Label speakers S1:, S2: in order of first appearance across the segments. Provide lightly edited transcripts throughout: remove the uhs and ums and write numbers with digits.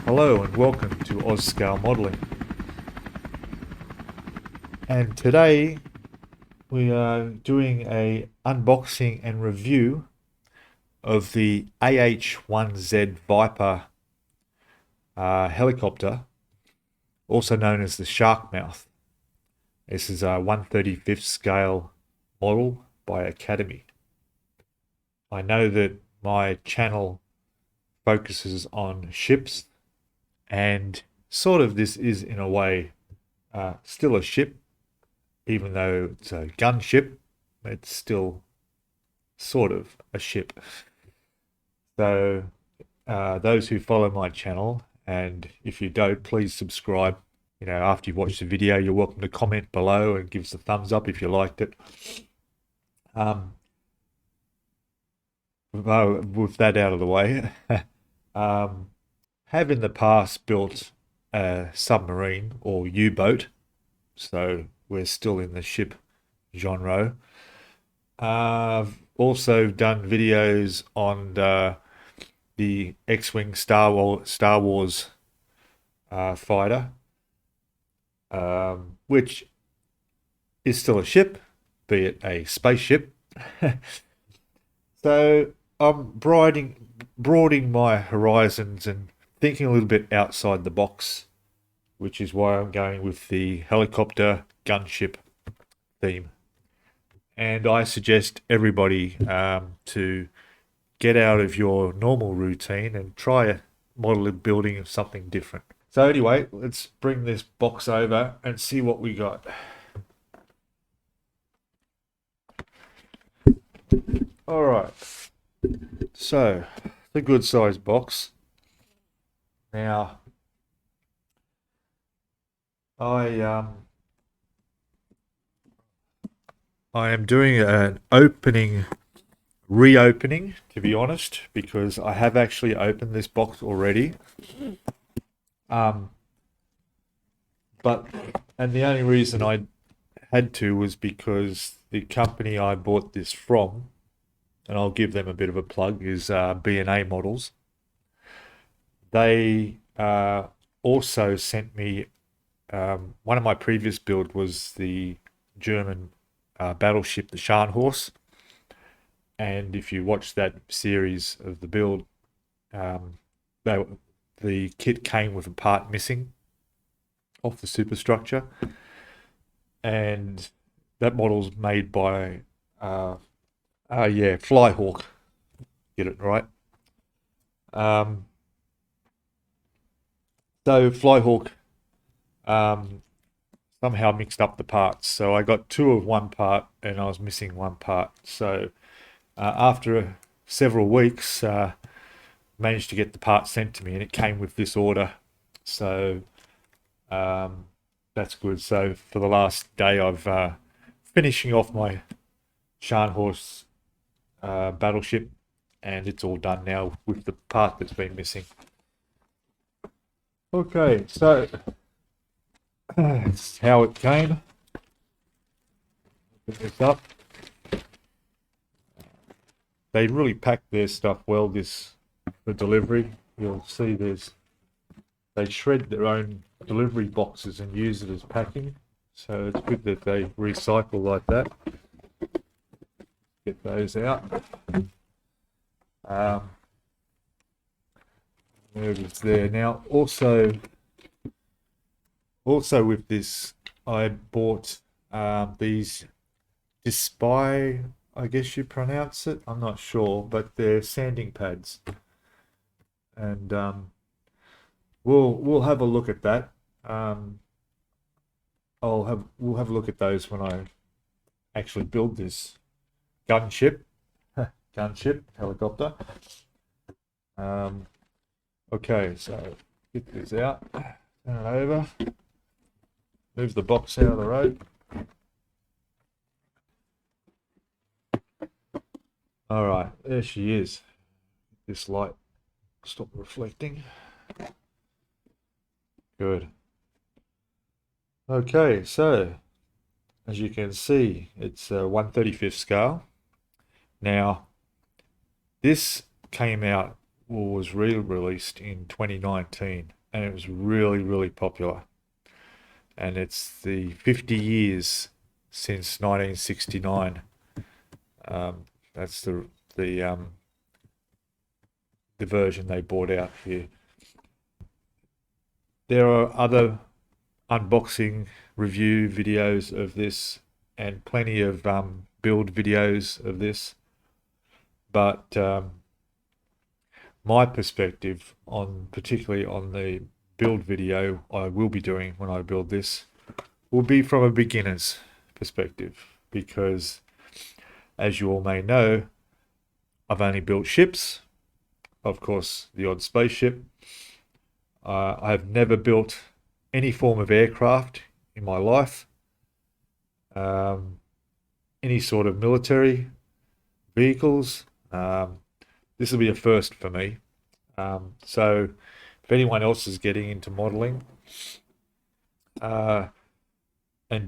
S1: Hello and welcome to Ozscalemodeling. And today we are doing a unboxing and review of the AH-1Z Viper helicopter, also known as the Shark Mouth. This is a 1/35th scale model by Academy. I know that my channel focuses on ships, and sort of this is in a way still a ship, even though it's a gunship. It's still sort of a ship. So those who follow my channel, and if you don't, please subscribe. You know, after you've watched the video, you're welcome to comment below and give us a thumbs up if you liked it. With that out of the way, have in the past built a submarine or U-boat, so we're still in the ship genre. I've also done videos on the X-Wing Star Wars fighter, which is still a ship, be it a spaceship. So I'm broadening my horizons and thinking a little bit outside the box, which is why I'm going with the helicopter gunship theme. And I suggest everybody to get out of your normal routine and try a model building of something different. So anyway, let's bring this box over and see what we got. All right, so it's a good sized box. Now, I am doing an reopening, to be honest, because I have actually opened this box already. And the only reason I had to was because the company I bought this from, and I'll give them a bit of a plug, is B&A Models. They also sent me, one of my previous build was the German battleship, the Scharnhorst. And if you watch that series of the build, the kit came with a part missing off the superstructure. And that model's made by, FlyHawk. Get it right. So FlyHawk somehow mixed up the parts. So I got two of one part and I was missing one part. So after several weeks, managed to get the part sent to me, and it came with this order. So that's good. So for the last day, I've finishing off my Scharnhorst battleship, and it's all done now with the part that's been missing. Okay, so that's how it came. Put this up. They really packed their stuff well for delivery. You'll see they shred their own delivery boxes and use it as packing. So it's good that they recycle like that. Get those out. There it is there. Now also with this, I bought these Display, I guess you pronounce it. I'm not sure, but they're sanding pads, and we'll have a look at that. We'll have a look at those when I actually build this gunship helicopter. Okay, so get this out, turn it over, move the box out of the road. All right, there she is. This light stop reflecting. Good. Okay, so as you can see, it's a 1/35th scale. Now, this came out or was re-released in 2019, and it was really, really popular. And it's the 50 years since 1969. That's the version they brought out here. There are other unboxing review videos of this and plenty of build videos of this, but my perspective on particularly on the build video I will be doing when I build this will be from a beginner's perspective, because as you all may know, I've only built ships, of course the odd spaceship. I've never built any form of aircraft in my life, any sort of military vehicles. This will be a first for me. So if anyone else is getting into modeling and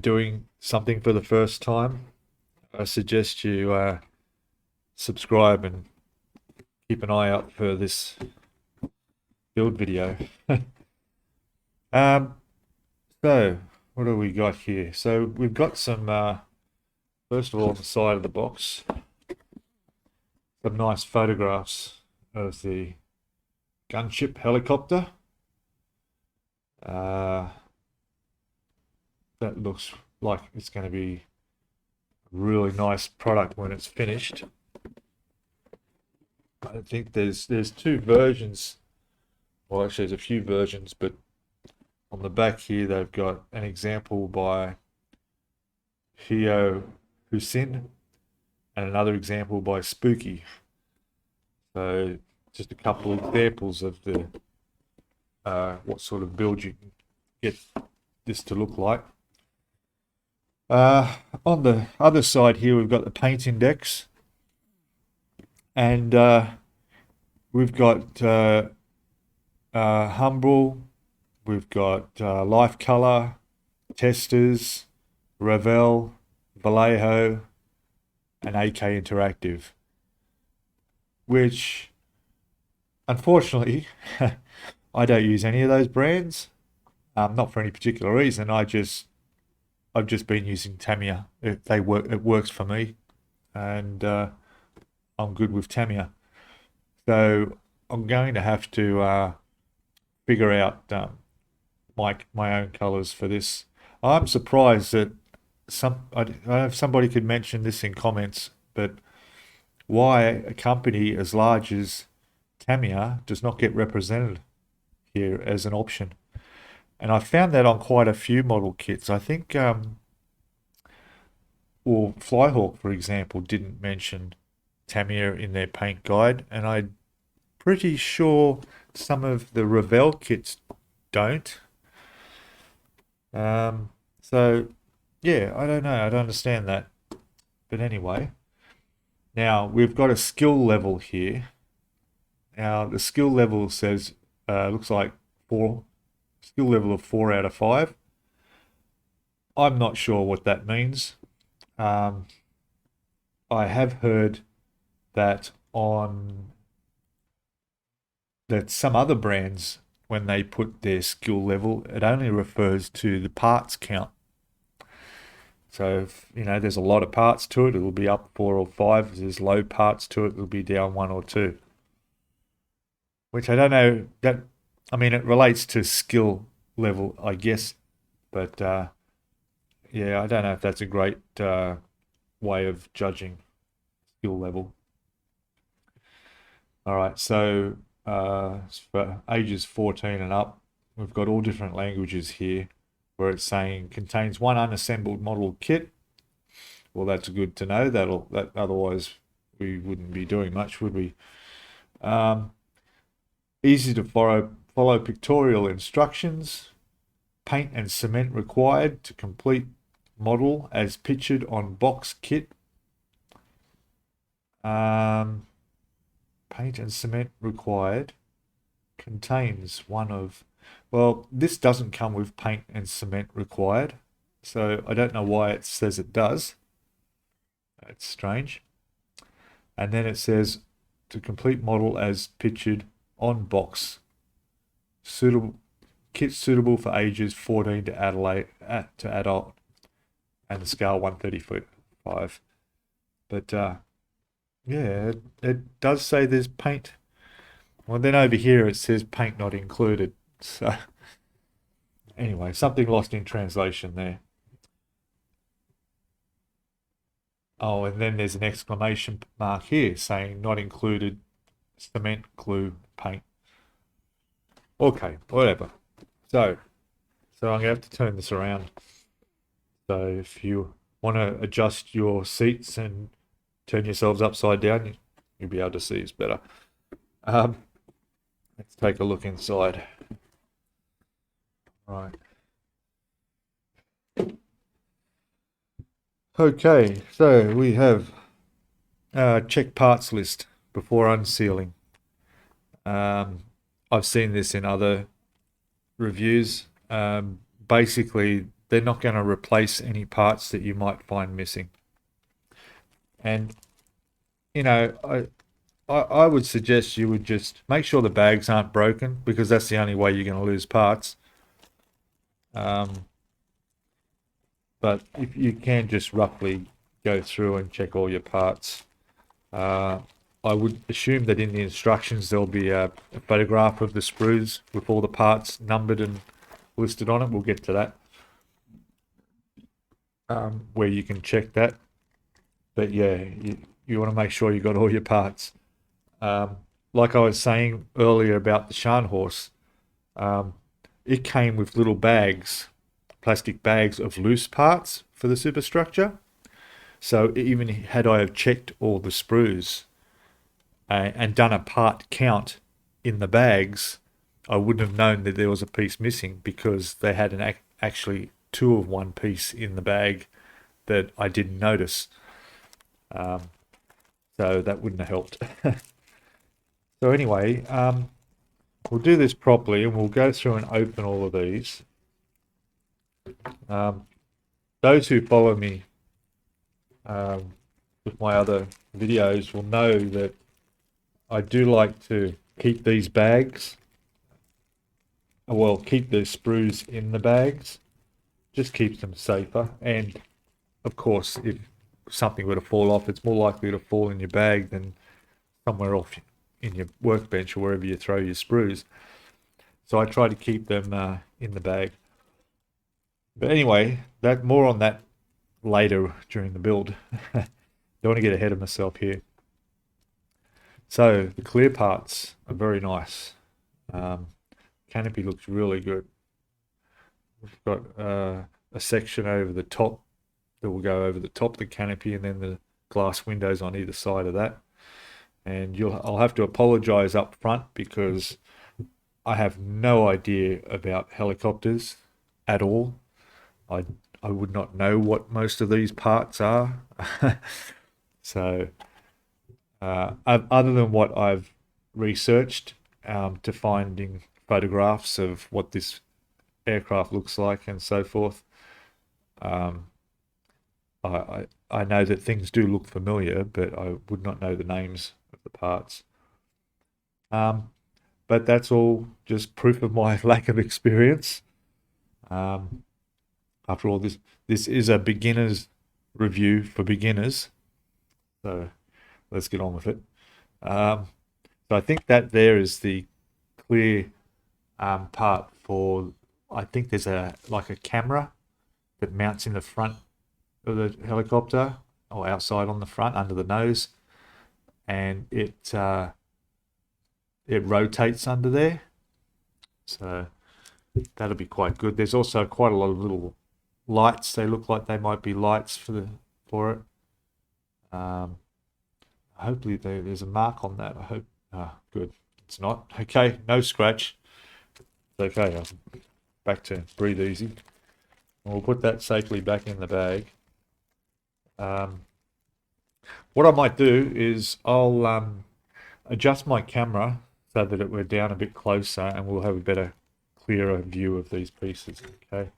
S1: doing something for the first time, I suggest you subscribe and keep an eye out for this build video. So what do we got here? So we've got some, first of all, on the side of the box, some nice photographs of the gunship helicopter. That looks like it's going to be a really nice product when it's finished. I think there's two versions. Well, actually, there's a few versions, but on the back here they've got an example by Hussein and another example by Spooky. So just a couple of examples of the what sort of build you can get this to look like. On the other side here, we've got the paint index, and we've got Humbrol, we've got Life Color, Testers, Revell, Vallejo, and AK Interactive, which unfortunately I don't use any of those brands. Not for any particular reason. I've just been using Tamiya. It works for me, and I'm good with Tamiya. So I'm going to have to figure out my own colors for this. I'm surprised that I don't know if somebody could mention this in comments, but why a company as large as Tamiya does not get represented here as an option. And I found that on quite a few model kits. I think, well, FlyHawk, for example, didn't mention Tamiya in their paint guide, and I'm pretty sure some of the Revell kits don't. So, yeah, I don't know. I don't understand that. But anyway, now we've got a skill level here. Now, the skill level says, looks like skill level of 4 out of 5. I'm not sure what that means. I have heard that some other brands, when they put their skill level, it only refers to the parts count. So if, there's a lot of parts to it, it'll be up 4 or 5. If there's low parts to it, it'll be down 1 or 2. Which I don't know, it relates to skill level, I guess, but yeah, I don't know if that's a great way of judging skill level. All right, so for ages 14 and up, we've got all different languages here, where it's saying contains one unassembled model kit. Well, that's good to know. That otherwise we wouldn't be doing much, would we? Easy to follow pictorial instructions. Paint and cement required to complete model as pictured on box kit. Paint and cement required. Contains one of, well, this doesn't come with paint and cement required, so I don't know why it says it does. It's strange. And then it says to complete model as pictured on box. Suitable kit suitable for ages 14 to adult and the scale 135. But yeah, it does say there's paint. Well, then over here it says paint not included. So anyway, something lost in translation there. Oh, and then there's an exclamation mark here saying not included cement, glue, paint. Okay, whatever. So I'm gonna have to turn this around. So if you want to adjust your seats and turn yourselves upside down, you'll be able to see us better. Let's take a look inside. Right. Okay, so we have a check parts list before unsealing. I've seen this in other reviews. Basically, they're not going to replace any parts that you might find missing. And, you know, I would suggest you would just make sure the bags aren't broken, because that's the only way you're going to lose parts. But if you can just roughly go through and check all your parts. I would assume that in the instructions there'll be a photograph of the sprues with all the parts numbered and listed on it. We'll get to that. Where you can check that. But yeah, you want to make sure you got all your parts. Like I was saying earlier about the Scharnhorst, it came with little bags, plastic bags of loose parts for the superstructure. So even had I have checked all the sprues and done a part count in the bags, I wouldn't have known that there was a piece missing, because they had actually two of one piece in the bag that I didn't notice. So that wouldn't have helped. So anyway, we'll do this properly and we'll go through and open all of these. Those who follow me with my other videos will know that I do like to keep these bags, well, keep the sprues in the bags, just keeps them safer. And of course, if something were to fall off, it's more likely to fall in your bag than somewhere off in your workbench or wherever you throw your sprues. So I try to keep them in the bag. But anyway, that more on that later during the build. Don't want to get ahead of myself here. So the clear parts are very nice. Canopy looks really good. We've got a section over the top that will go over the top of the canopy, and then the glass windows on either side of that. And I'll have to apologize up front, because I have no idea about helicopters at all. I would not know what most of these parts are. So other than what I've researched to finding photographs of what this aircraft looks like and so forth, I know that things do look familiar, but I would not know the names of the parts. But that's all just proof of my lack of experience. After all, this is a beginner's review for beginners, so let's get on with it. So I think that there is the clear part for, I think there's like a camera that mounts in the front of the helicopter, or outside on the front under the nose, and it rotates under there, so that'll be quite good. There's also quite a lot of little lights. They look like they might be lights for it. Hopefully there's a mark on that. I hope. Good. It's not. Okay, no scratch. It's okay. Back to breathe easy. We'll put that safely back in the bag. What I might do is I'll adjust my camera so that we're down a bit closer and we'll have a better, clearer view of these pieces. Okay,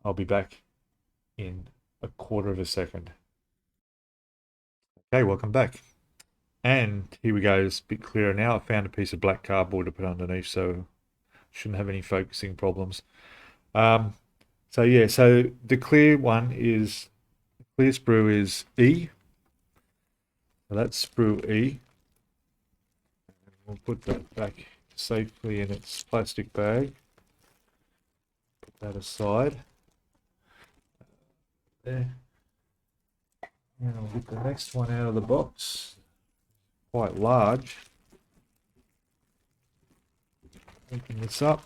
S1: I'll be back in a quarter of a second. Okay, welcome back. And here we go, it's a bit clearer now. I found a piece of black cardboard to put underneath, so shouldn't have any focusing problems. So yeah, so the clear one is, clear sprue is E. So that's sprue E. We'll put that back safely in its plastic bag. Put that aside. There. And I'll get the next one out of the box. Quite large. Open this up.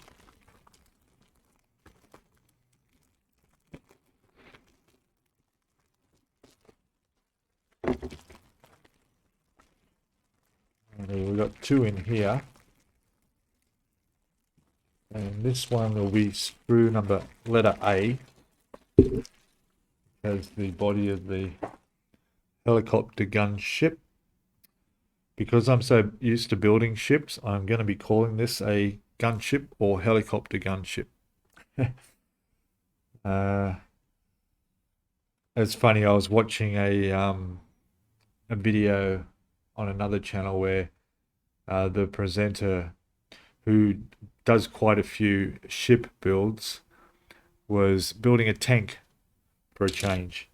S1: And we've got two in here. And this one will be sprue number letter A. As the body of the helicopter gunship. Because I'm so used to building ships, I'm going to be calling this a gunship or helicopter gunship. It's funny, I was watching a video on another channel where the presenter, who does quite a few ship builds, was building a tank for a change.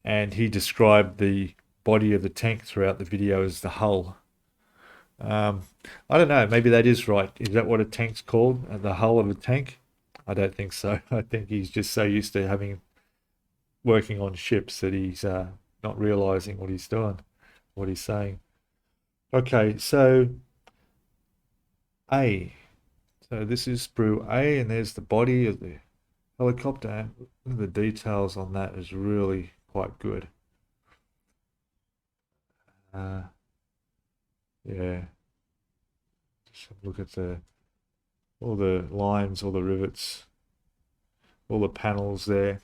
S1: And he described the body of the tank throughout the video as the hull. I don't know, maybe that is right. Is that what a tank's called? The hull of a tank? I don't think so. I think he's just so used to working on ships that he's not realizing what he's doing, what he's saying. Okay, so A. So this is sprue A, and there's the body of the helicopter. The details on that is really quite good. Yeah. Just look at all the lines, all the rivets, all the panels there.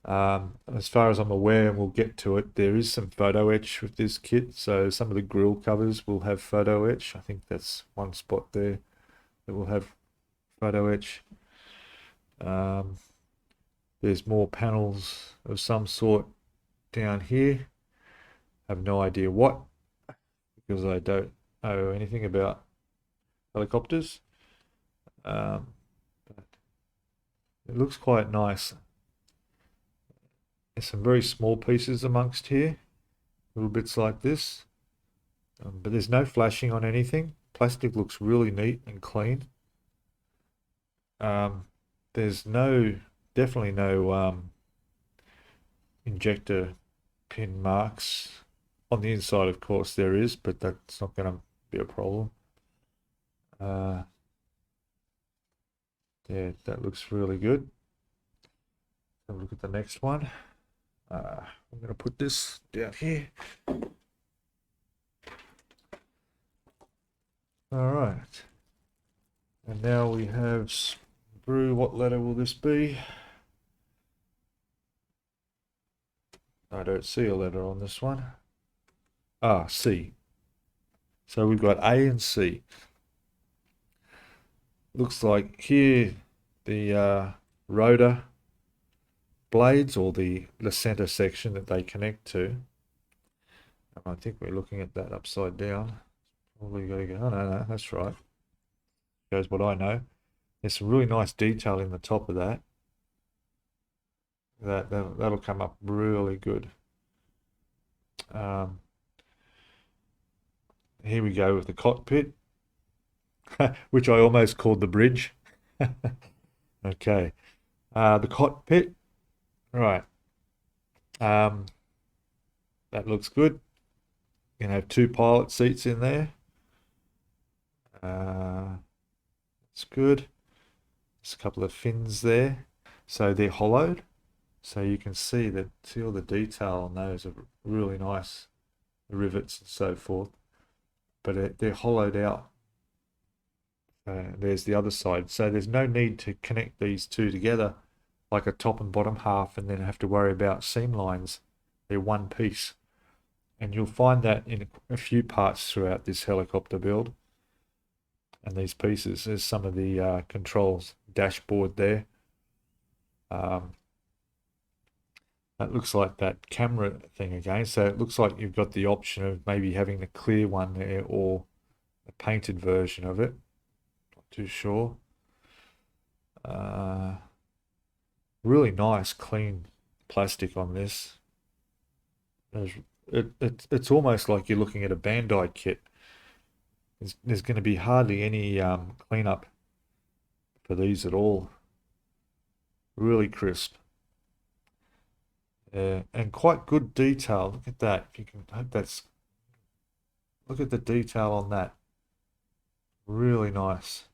S1: As far as I'm aware, and we'll get to it, there is some photo etch with this kit. So some of the grill covers will have photo etch. I think that's one spot there that will have photo etch. There's more panels of some sort down here. I have no idea what, because I don't know anything about helicopters. But it looks quite nice. There's some very small pieces amongst here, little bits like this, but there's no flashing on anything. Plastic looks really neat and clean. There's definitely no injector pin marks on the inside. Of course there is, but that's not going to be a problem. Yeah, that looks really good. Have a look at the next one. I'm going to put this down here. All right. And now we have sprue. What letter will this be? I don't see a letter on this one. Ah, C. So we've got A and C. Looks like here the rotor blades, or the center section that they connect to. I think we're looking at that upside down. Probably got to go. Oh, no, that's right. Shows what I know. There's some really nice detail in the top of that. That'll come up really good. Here we go with the cockpit, which I almost called the bridge. Okay, the cockpit. Right. That looks good. You can have two pilot seats in there. It's good. There's a couple of fins there. So they're hollowed. So you can see all the detail on those are really nice. The rivets and so forth. But they're hollowed out. There's the other side. So there's no need to connect these two together like a top and bottom half and then have to worry about seam lines They're one piece. And you'll find that in a few parts throughout this helicopter build. And these pieces, there's some of the controls dashboard there. That looks like that camera thing again. So it looks like you've got the option of maybe having the clear one there or a painted version of it. Not too sure. Really nice, clean plastic on this. It's almost like you're looking at a Bandai kit. There's going to be hardly any cleanup for these at all. Really crisp. And quite good detail. Look at that. If you can hope that's. Look at the detail on that. Really nice.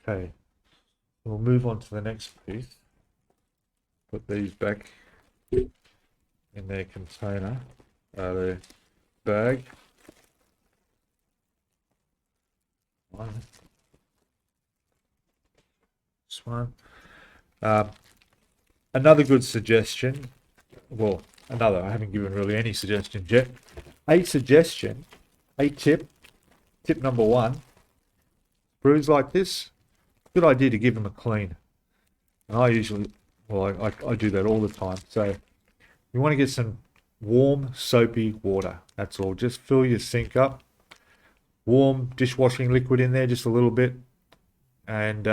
S1: Okay. We'll move on to the next piece. Put these back in their container, their bag. This one. Another good suggestion. Well, another. I haven't given really any suggestions yet. A suggestion, a tip. Tip number one. Screws like this. Good idea to give them a clean. And I usually, well, I do that all the time. So you want to get some warm, soapy water. That's all. Just fill your sink up. Warm dishwashing liquid in there, just a little bit, and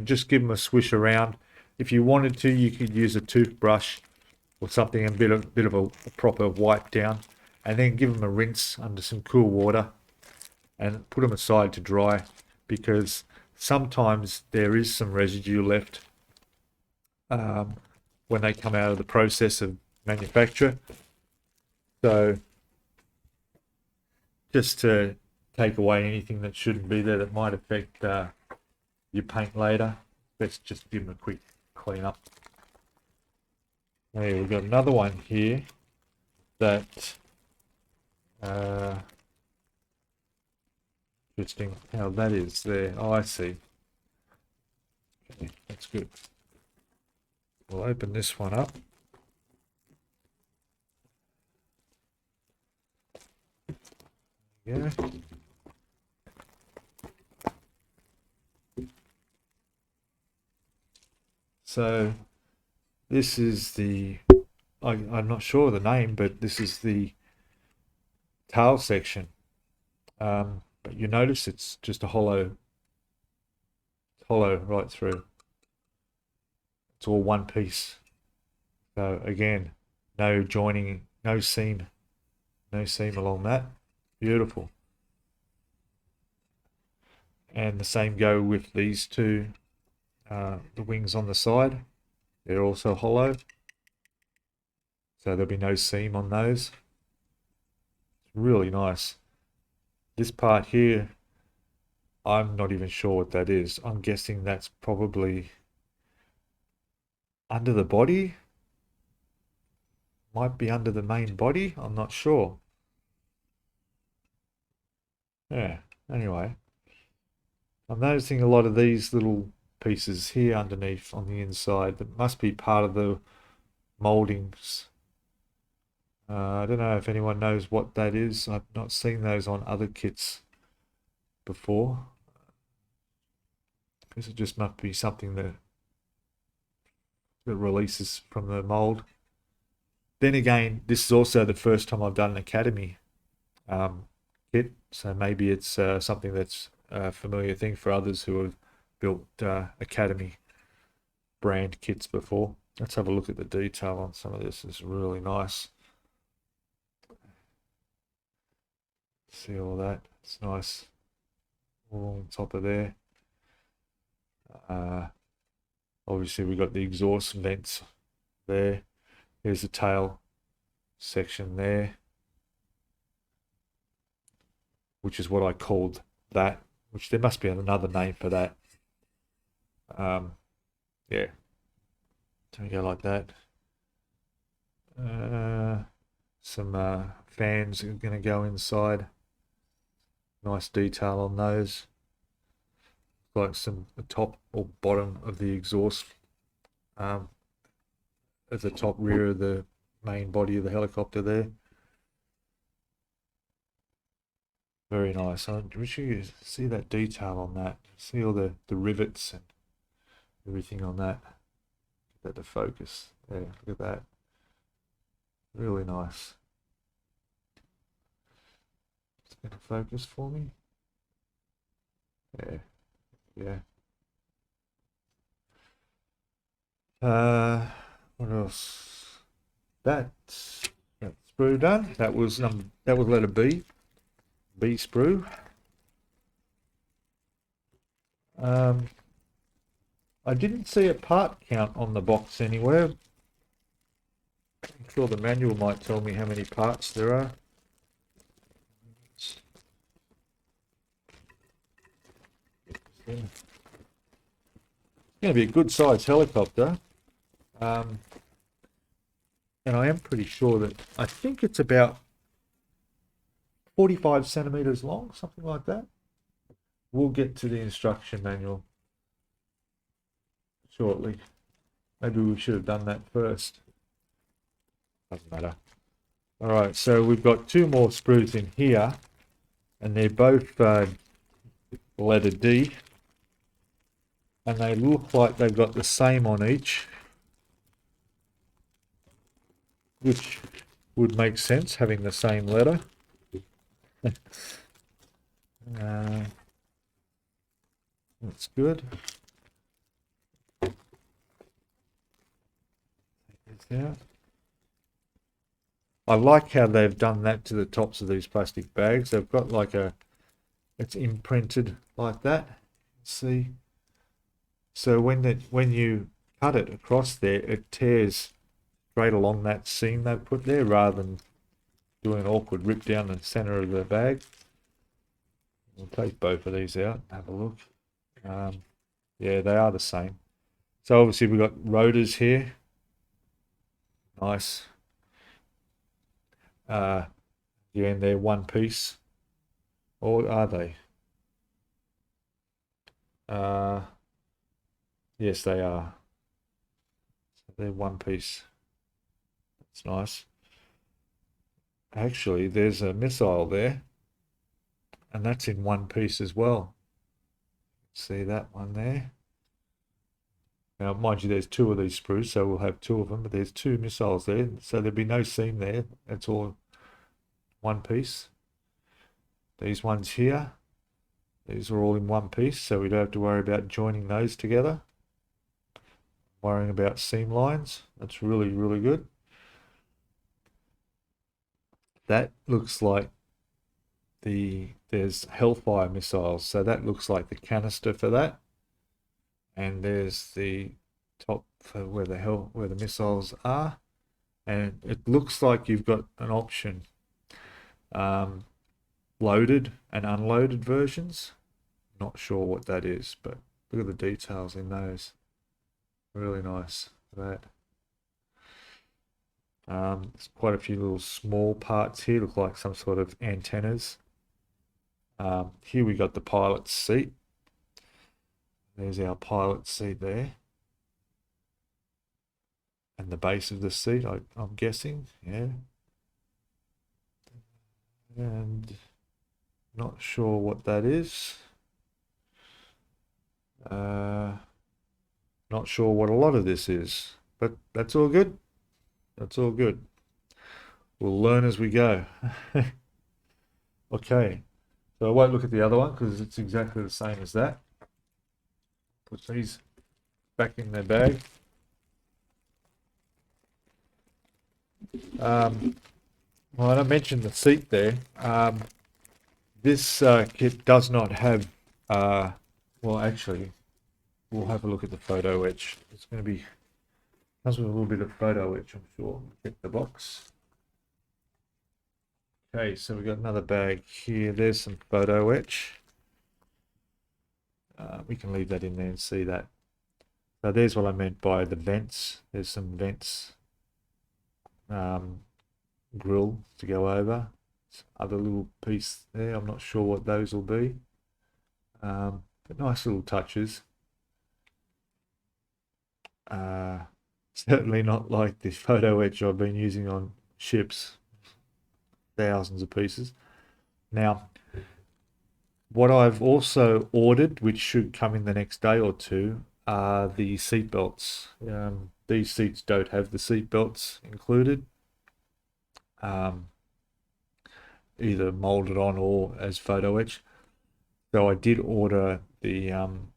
S1: just give them a swish around. If you wanted to, you could use a toothbrush or something, and a bit of a proper wipe down, and then give them a rinse under some cool water, and put them aside to dry, because sometimes there is some residue left when they come out of the process of manufacture. So just to take away anything that shouldn't be there that might affect your paint later, let's just give them a quick clean up. Hey, we've got another one here that interesting how that is there. Oh, I see. Okay, that's good. We'll open this one up. Yeah. So this is the, I'm not sure the name, but this is the tail section. But you notice it's just a hollow right through. It's all one piece. So again, no joining, no seam along that. Beautiful. And the same go with these two, the wings on the side. They're also hollow. So there'll be no seam on those. It's really nice. This part here, I'm not even sure what that is. I'm guessing that's probably under the body. Might be under the main body. I'm not sure. Yeah, anyway. I'm noticing a lot of these little pieces here underneath on the inside that must be part of the moldings. I don't know if anyone knows what that is. I've not seen those on other kits before. I guess it just must be something that releases from the mold. Then again, this is also the first time I've done an Academy kit, so maybe it's something that's a familiar thing for others who have built Academy brand kits before. Let's have a look at the detail on some of this. It's really nice. See all that? It's nice. All on top of there. Obviously we got the exhaust vents there. Here's the tail section there, which is what I called that, which there must be another name for that. Yeah, so we go like that. Some fans are going to go inside. Nice detail on those. Like some the top or bottom of the exhaust the top rear of the main body of the helicopter there. Very nice. I wish you could see that detail on that. See all the rivets and everything on that. Get that to focus. Yeah, look at that. Really nice. It's going to focus for me. Yeah. Yeah. What else? That's sprue done. That was letter B. B sprue. I didn't see a part count on the box anywhere. I'm sure the manual might tell me how many parts there are. It's going to be a good sized helicopter. And I am pretty sure that I think it's about 45 centimeters long, something like that. We'll get to the instruction manual shortly. Maybe we should have done that first. Doesn't matter. All right, so we've got two more sprues in here, and they're both letter D, and they look like they've got the same on each, which would make sense, having the same letter. That's good. Take this out. I like how they've done that to the tops of these plastic bags. They've got like it's imprinted like that. See? So when you cut it across there, it tears straight along that seam they've put there, rather than doing an awkward rip down the center of the bag. We'll take both of these out and have a look. Yeah, they are the same. So obviously we've got rotors here. Nice. Yeah, and they're one piece. Or are they? Yes, they are. So they're one piece. That's nice. Actually, there's a missile there, and that's in one piece as well. See that one there? Now, mind you, there's two of these sprues, so we'll have two of them, but there's two missiles there, so there'll be no seam there. That's all one piece. These ones here, these are all in one piece, so we don't have to worry about joining those together. Worrying about seam lines. That's really, really good. That looks like there's Hellfire missiles, so that looks like the canister for that. And there's the top for where the missiles are, and it looks like you've got an option, loaded and unloaded versions. Not sure what that is, but look at the details in those. Really nice. That. There's quite a few little small parts here, look like some sort of antennas. Here we got the pilot's seat. There's our pilot's seat there. And the base of the seat, I'm guessing, yeah. And not sure what that is. Not sure what a lot of this is, but that's all good. That's all good. We'll learn as we go. Okay, so I won't look at the other one because it's exactly the same as that. Put these back in their bag. Well, I mentioned the seat there. This kit does not have, well, actually, we'll have a look at the photo etch. It's going to be, comes with a little bit of photo etch, I'm sure. Check the box. Okay, so we've got another bag here. There's some photo etch. We can leave that in there and see that. So there's what I meant by the vents. There's some vents, grill to go over. Other little piece there. I'm not sure what those will be. But nice little touches. Certainly not like the photo etch I've been using on ships, thousands of pieces. Now, what I've also ordered, which should come in the next day or two, are the seat belts. These seats don't have the seat belts included, either molded on or as photo etch. So I did order the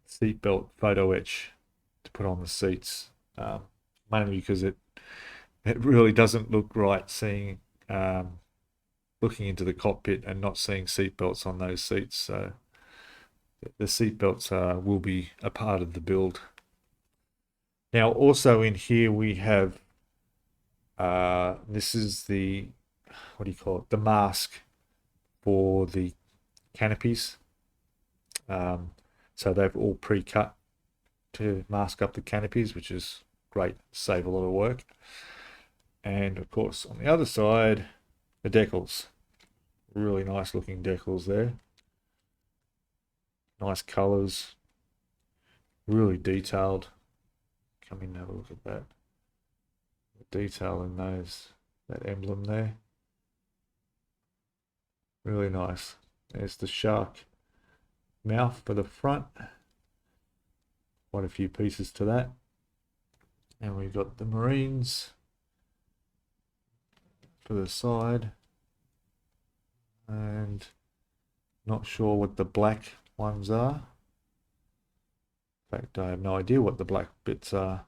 S1: seat belt photo etch to put on the seats, mainly because it really doesn't look right seeing looking into the cockpit and not seeing seat belts on those seats. So the seat belts will be a part of the build. Now, also in here we have this is the, what do you call it? The mask for the canopies. So they've all pre-cut to mask up the canopies, which is great, save a lot of work. And of course, on the other side, the decals. Really nice looking decals there. Nice colors. Really detailed. Come in and have a look at that. The detail in those, that emblem there. Really nice. There's the shark mouth for the front. Quite a few pieces to that. And we've got the Marines for the side. And not sure what the black ones are. In fact, I have no idea what the black bits are.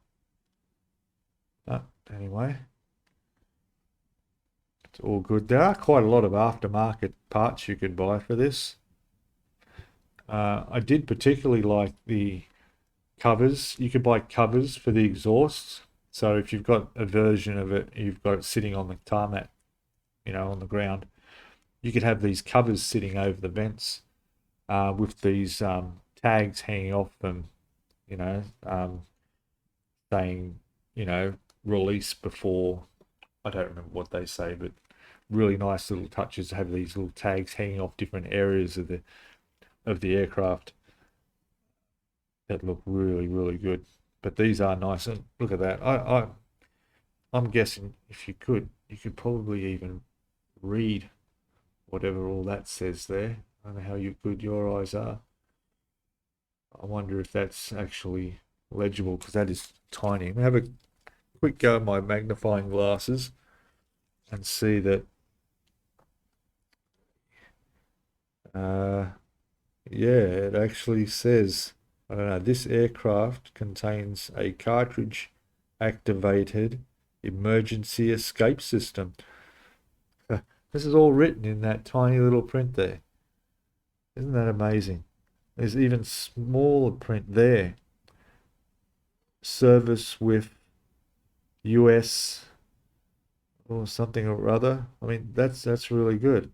S1: But anyway, it's all good. There are quite a lot of aftermarket parts you could buy for this. I did particularly like the covers. You could buy covers for the exhausts. So if you've got a version of it, you've got it sitting on the tarmac, on the ground, you could have these covers sitting over the vents with these tags hanging off them, saying, release before, I don't remember what they say, but really nice little touches to have these little tags hanging off different areas of the aircraft that look really, really good. But these are nice, and look at that. I'm guessing if you could probably even read whatever all that says there. I don't know how good your eyes are. I wonder if that's actually legible, because that is tiny. Have a quick go at my magnifying glasses and see that. Yeah, it actually says, I don't know, this aircraft contains a cartridge activated emergency escape system. This is all written in that tiny little print there. Isn't that amazing? There's even smaller print there. Service with US or something or other. I mean, that's really good.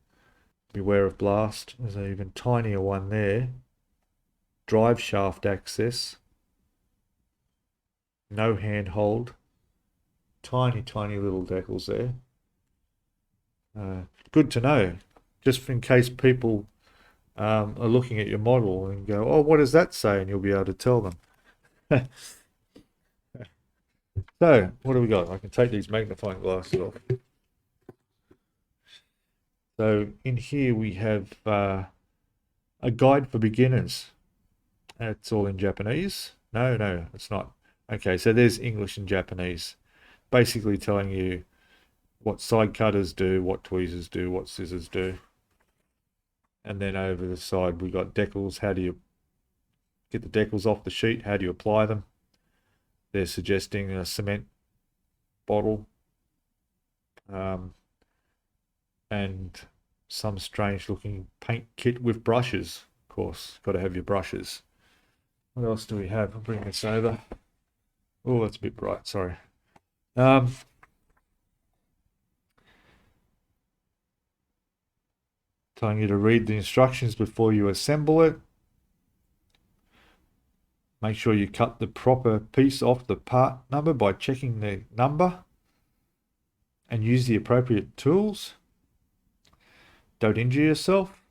S1: Beware of blast. There's an even tinier one there. Drive shaft access. No handhold. Tiny, tiny little decals there. Good to know, just in case people are looking at your model and go, oh, what does that say? And you'll be able to tell them. So, what do we got? I can take these magnifying glasses off. So, in here we have a guide for beginners. It's all in Japanese. No, it's not. Okay, so there's English and Japanese. Basically telling you what side cutters do, what tweezers do, what scissors do. And then over the side we got decals. How do you get the decals off the sheet? How do you apply them? They're suggesting a cement bottle and some strange looking paint kit with brushes. Of course, got to have your brushes. What else do we have? I'll bring this over. Oh, that's a bit bright, sorry. Telling you to read the instructions before you assemble it. Make sure you cut the proper piece off the part number by checking the number and use the appropriate tools. Don't injure yourself.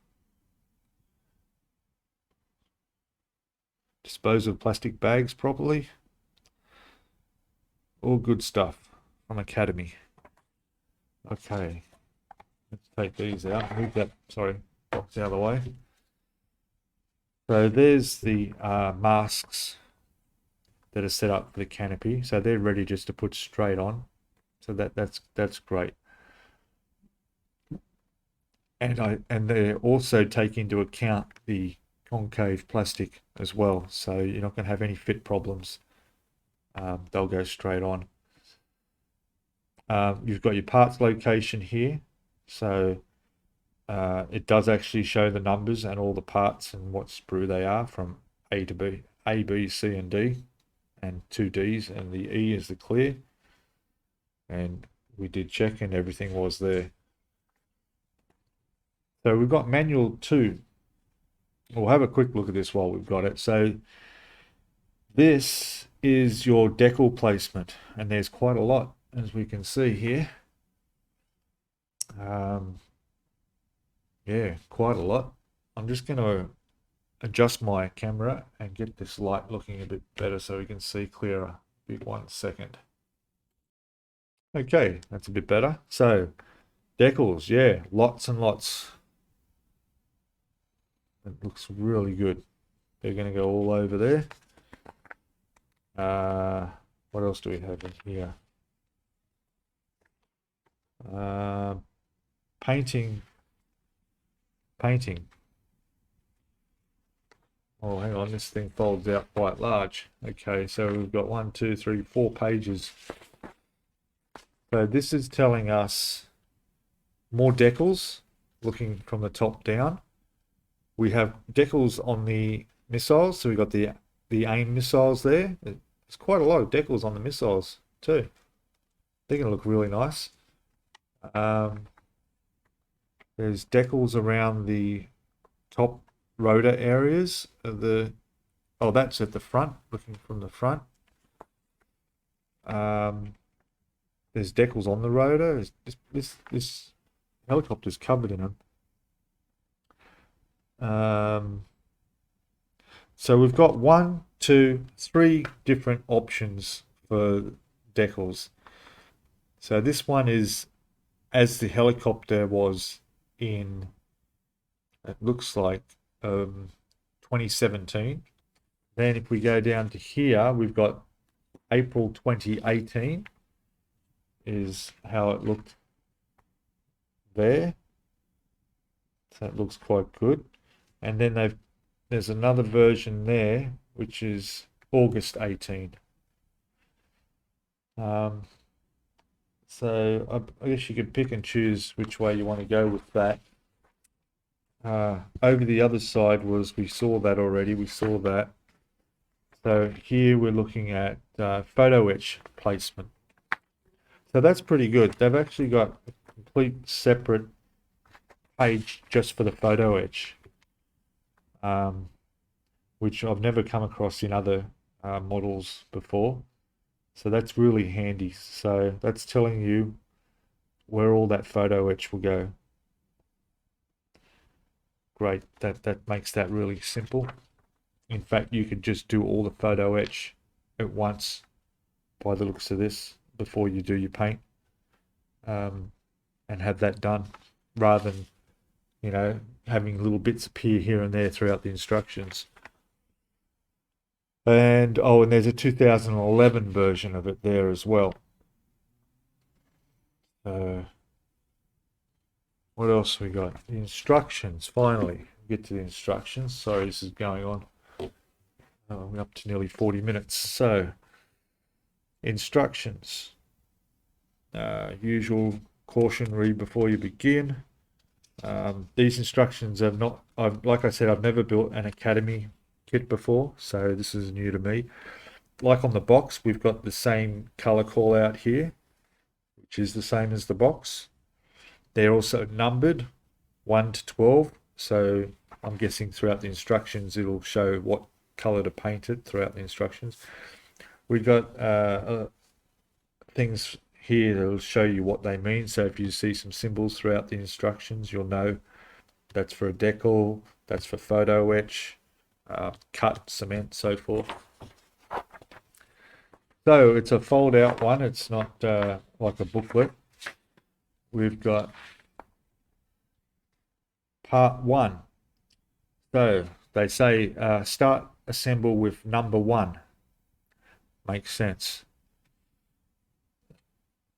S1: Dispose of plastic bags properly. All good stuff from Academy. Okay, let's take these out. Move that, sorry, box out of the way. So there's the masks that are set up for the canopy. So they're ready just to put straight on. So that's great. And they also take into account the concave plastic as well. So you're not going to have any fit problems. They'll go straight on. You've got your parts location here. So it does actually show the numbers and all the parts and what sprue they are from A to B, A, B, C, and D, and 2 Ds, and the E is the clear. And we did check and everything was there. So we've got manual 2. We'll have a quick look at this while we've got it. So this is your decal placement, and there's quite a lot, as we can see here. Yeah, quite a lot. I'm just going to adjust my camera and get this light looking a bit better so we can see clearer. Be 1 second. Okay, that's a bit better. So decals, yeah, lots and lots. It looks really good. They're going to go all over there. What else do we have in here? Painting. Oh, hang on, this thing folds out quite large. Okay, so we've got 1, 2, 3, 4 pages. So this is telling us more decals, looking from the top down. We have decals on the missiles, so we've got the AIM missiles there. There's quite a lot of decals on the missiles too. They're going to look really nice. There's decals around the top rotor areas of the... Oh, that's at the front, looking from the front. There's decals on the rotor. This helicopter's covered in them. So we've got 1, 2, 3 different options for decals. So this one is as the helicopter was in, it looks like 2017. Then if we go down to here, we've got April 2018 is how it looked there. So it looks quite good. And then there's another version there, which is August 18. So I guess you could pick and choose which way you want to go with that. Over the other side we saw that already, we saw that. So here we're looking at photo etch placement. So that's pretty good. They've actually got a complete separate page just for the photo etch, which I've never come across in other models before. So that's really handy. So that's telling you where all that photo etch will go. Great, that makes that really simple. In fact, you could just do all the photo etch at once by the looks of this before you do your paint, and have that done rather than, you know, having little bits appear here and there throughout the instructions. And oh, and there's a 2011 version of it there as well. What else we got? The instructions, finally. Get to the instructions. Sorry, this is going on. We're up to nearly 40 minutes. So, instructions. Usual caution, read before you begin. These instructions have not, like I said, I've never built an Academy kit before, so this is new to me. Like on the box, we've got the same color call out here, which is the same as the box. They're also numbered 1 to 12, so I'm guessing throughout the instructions it'll show what color to paint it throughout the instructions. We've got things here that'll show you what they mean, so if you see some symbols throughout the instructions, you'll know that's for a decal, that's for photo etch, cut, cement, so forth. So it's a fold out one. It's not like a booklet. We've got part 1. So they say start assemble with number 1. Makes sense.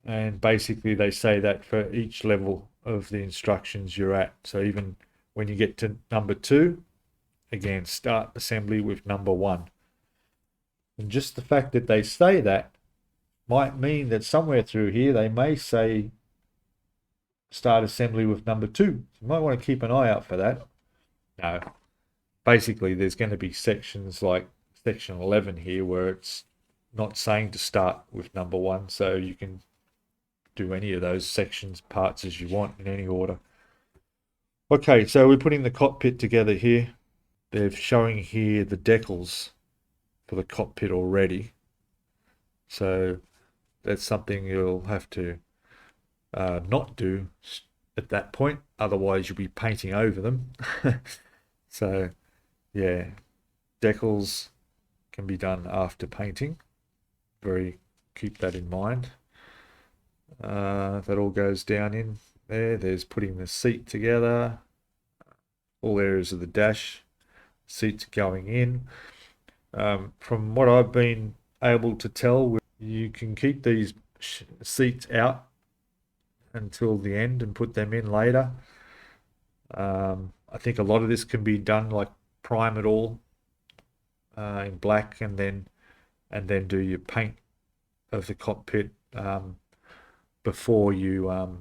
S1: And basically they say that for each level of the instructions you're at. So even when you get to number 2, again, start assembly with number 1. And just the fact that they say that might mean that somewhere through here they may say start assembly with number 2. You might want to keep an eye out for that. No. Basically, there's going to be sections like section 11 here where it's not saying to start with number 1, so you can do any of those sections, parts as you want in any order. Okay, so we're putting the cockpit together here. They're showing here the decals for the cockpit already. So that's something you'll have to not do at that point, otherwise you'll be painting over them. So yeah, decals can be done after painting. Keep that in mind. That all goes down in there. There's putting the seat together, all areas of the dash, seats going in. From what I've been able to tell, you can keep these seats out until the end and put them in later. I think a lot of this can be done like prime it all in black and then do your paint of the cockpit before you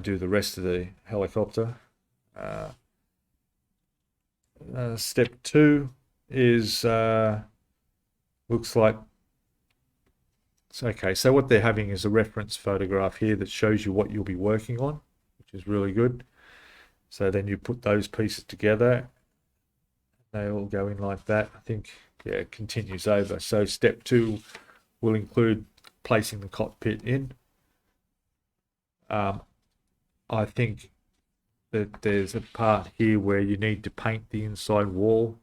S1: do the rest of the helicopter. Step 2 is looks like okay. So what they're having is a reference photograph here that shows you what you'll be working on, which is really good. So then you put those pieces together. They all go in like that. I think, yeah, it continues over. So step 2 will include placing the cockpit in. I think that there's a part here where you need to paint the inside wall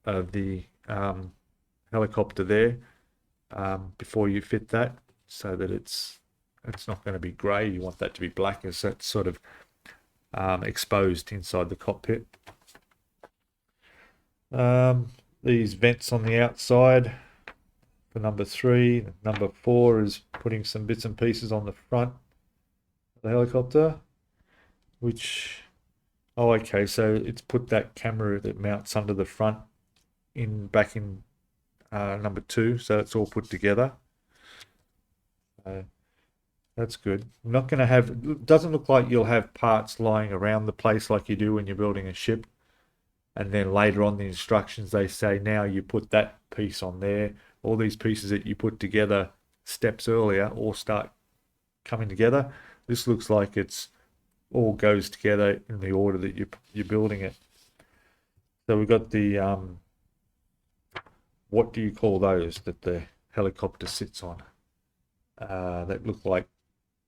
S1: of the helicopter there before you fit that, so that it's not going to be grey. You want that to be black, as that's sort of exposed inside the cockpit. These vents on the outside for number 3. Number 4 is putting some bits and pieces on the front of the helicopter, which, oh okay, so it's put that camera that mounts under the front back in number 2, so it's all put together. That's good. I'm not going to have, it doesn't look like you'll have parts lying around the place like you do when you're building a ship. And then later on the instructions, they say now you put that piece on there. All these pieces that you put together steps earlier all start coming together. This looks like it's all goes together in the order that you're building it. So we've got the, what do you call those that the helicopter sits on? That look like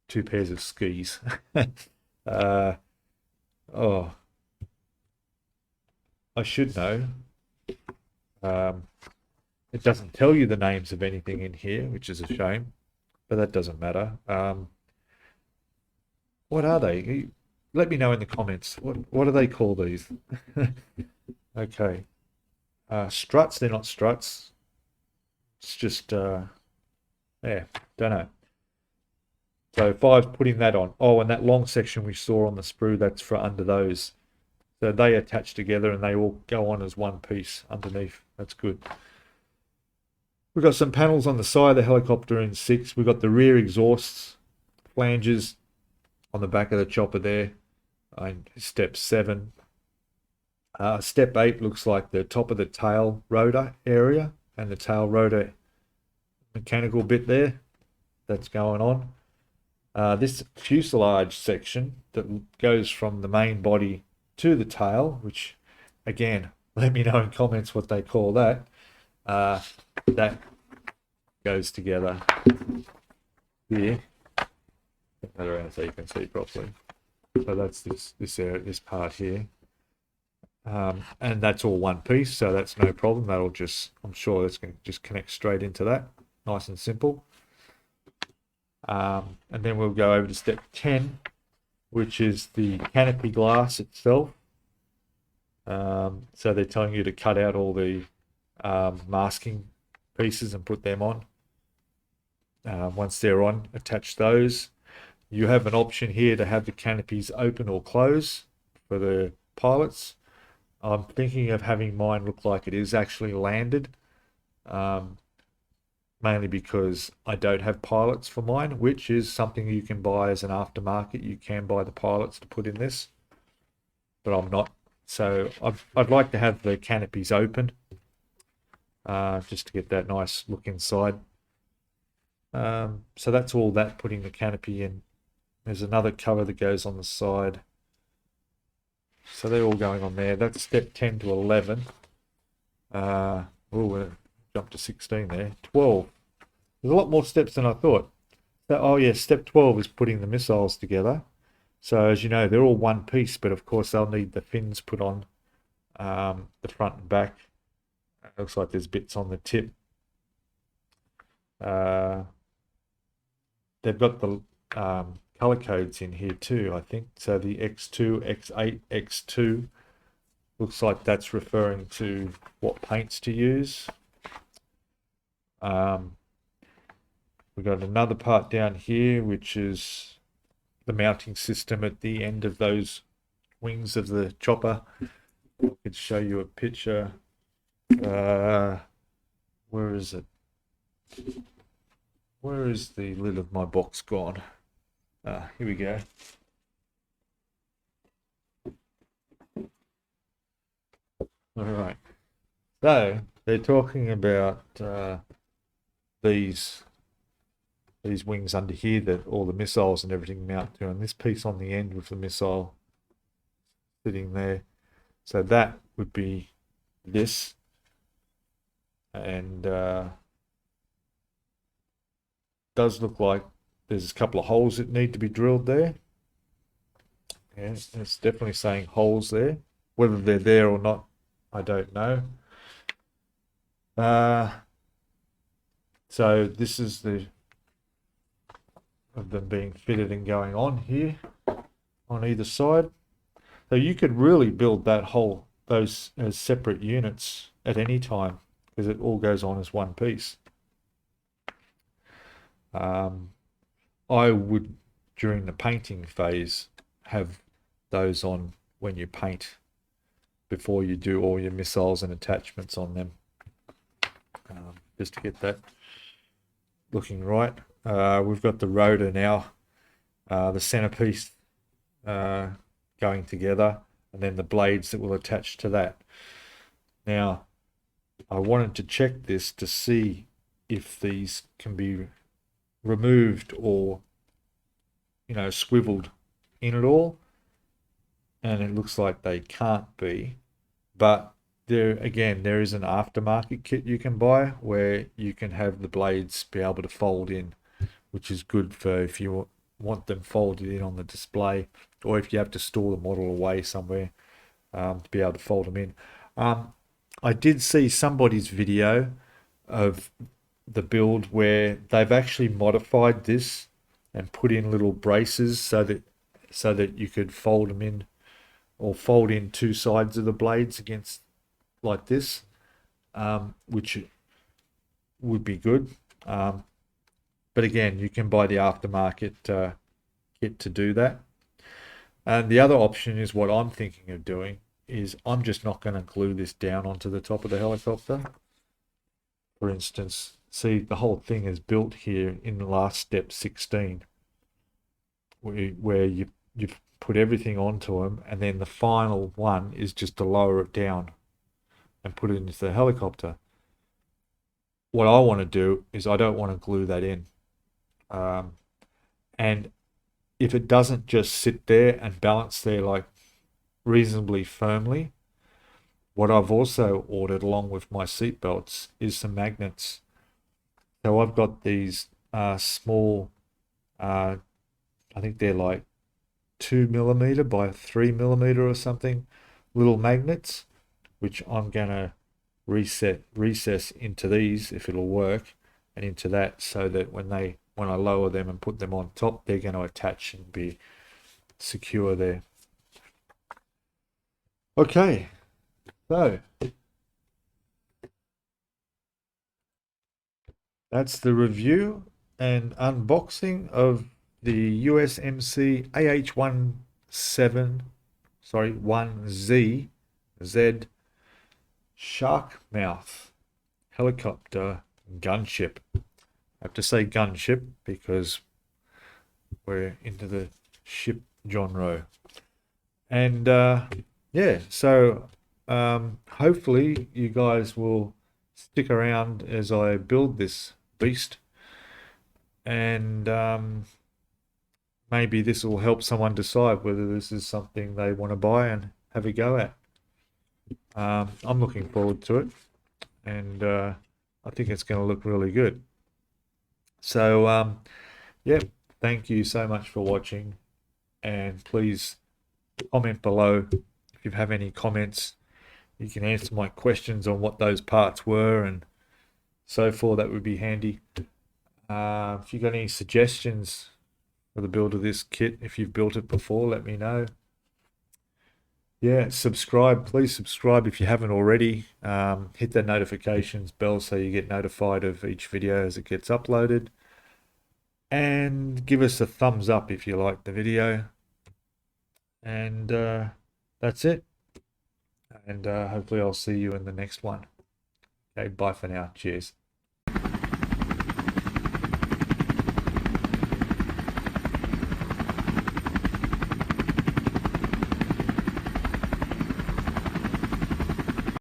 S1: 2 pairs of skis. Oh, I should know. It doesn't tell you the names of anything in here, which is a shame, but that doesn't matter. What are they? Let me know in the comments. What do they call these? Okay. Struts, they're not struts. It's just, yeah, don't know. So 5's putting that on. Oh, and that long section we saw on the sprue, that's for under those. So they attach together and they all go on as one piece underneath. That's good. We've got some panels on the side of the helicopter in 6. We've got the rear exhausts, flanges on the back of the chopper there. Step 7. Step 8 looks like the top of the tail rotor area and the tail rotor mechanical bit there. That's going on. This fuselage section that goes from the main body to the tail, which again, let me know in comments what they call that. That goes together here. Put that around so you can see properly. So that's this area, this part here. And that's all one piece, so that's no problem. That'll just, I'm sure that's going to just connect straight into that. Nice and simple. And then we'll go over to step 10, which is the canopy glass itself. So they're telling you to cut out all the masking pieces and put them on. Once they're on, attach those. You have an option here to have the canopies open or close for the pilots. I'm thinking of having mine look like it is actually landed, mainly because I don't have pilots for mine, which is something you can buy as an aftermarket. You can buy the pilots to put in this, but I'm not. So I'd like to have the canopies open, just to get that nice look inside. So that's all that, putting the canopy in. There's another cover that goes on the side. So they're all going on there. That's step 10 to 11. We'll jump to 16 there. 12. There's a lot more steps than I thought. So, oh yeah, step 12 is putting the missiles together. So as you know, they're all one piece, but of course they'll need the fins put on the front and back. It looks like there's bits on the tip. They've got the color codes in here too, I think. So the X2, X8, X2 looks like that's referring to what paints to use. We've got another part down here, which is the mounting system at the end of those wings of the chopper. I could show you a picture. Where is it? Where is the lid of my box gone? Here we go. All right. So they're talking about these wings under here that all the missiles and everything mount to, and this piece on the end with the missile sitting there. So that would be this, and does look like there's a couple of holes that need to be drilled there. Yeah, it's definitely saying holes there. Whether they're there or not, I don't know. So this is the of them being fitted and going on here on either side. So you could really build that whole, those as separate units at any time, because it all goes on as one piece. I would, during the painting phase, have those on when you paint, before you do all your missiles and attachments on them, just to get that looking right. We've got the rotor now, the centerpiece going together, and then the blades that will attach to that. Now, I wanted to check this to see if these can be removed or, you know, swiveled in at all, and it looks like they can't be. But there again, there is an aftermarket kit you can buy where you can have the blades be able to fold in, which is good for if you want them folded in on the display, or if you have to store the model away somewhere, to be able to fold them in. I did see somebody's video of the build where they've actually modified this and put in little braces so that you could fold them in, or fold in two sides of the blades against like this, which would be good. But again, you can buy the aftermarket kit to do that. And the other option is what I'm thinking of doing is I'm just not going to glue this down onto the top of the helicopter. For instance, see, the whole thing is built here in the last step 16, where you've put everything onto them, and then the final one is just to lower it down and put it into the helicopter. What I want to do is I don't want to glue that in. And if it doesn't just sit there and balance there like reasonably firmly, what I've also ordered along with my seat belts is some magnets. So I've got these small, I think they're like 2mm by 3mm or something, little magnets, which I'm gonna recess into these if it'll work, and into that, so that when I lower them and put them on top, they're going to attach and be secure there. Okay, so that's the review and unboxing of the USMC AH-1Z shark mouth helicopter gunship. I have to say gunship because we're into the ship genre. And yeah, so hopefully you guys will stick around as I build this beast, and maybe this will help someone decide whether this is something they want to buy and have a go at. I'm looking forward to it, and I think it's going to look really good. So yeah, thank you so much for watching, and please comment below if you have any comments. You can answer my questions on what those parts were and so forth. That would be handy. If you got any suggestions for the build of this kit, if you've built it before, let me know. Yeah, subscribe. Please subscribe if you haven't already. Hit the notifications bell so you get notified of each video as it gets uploaded. And give us a thumbs up if you like the video. And that's it. And hopefully I'll see you in the next one. Okay, bye for now. Cheers.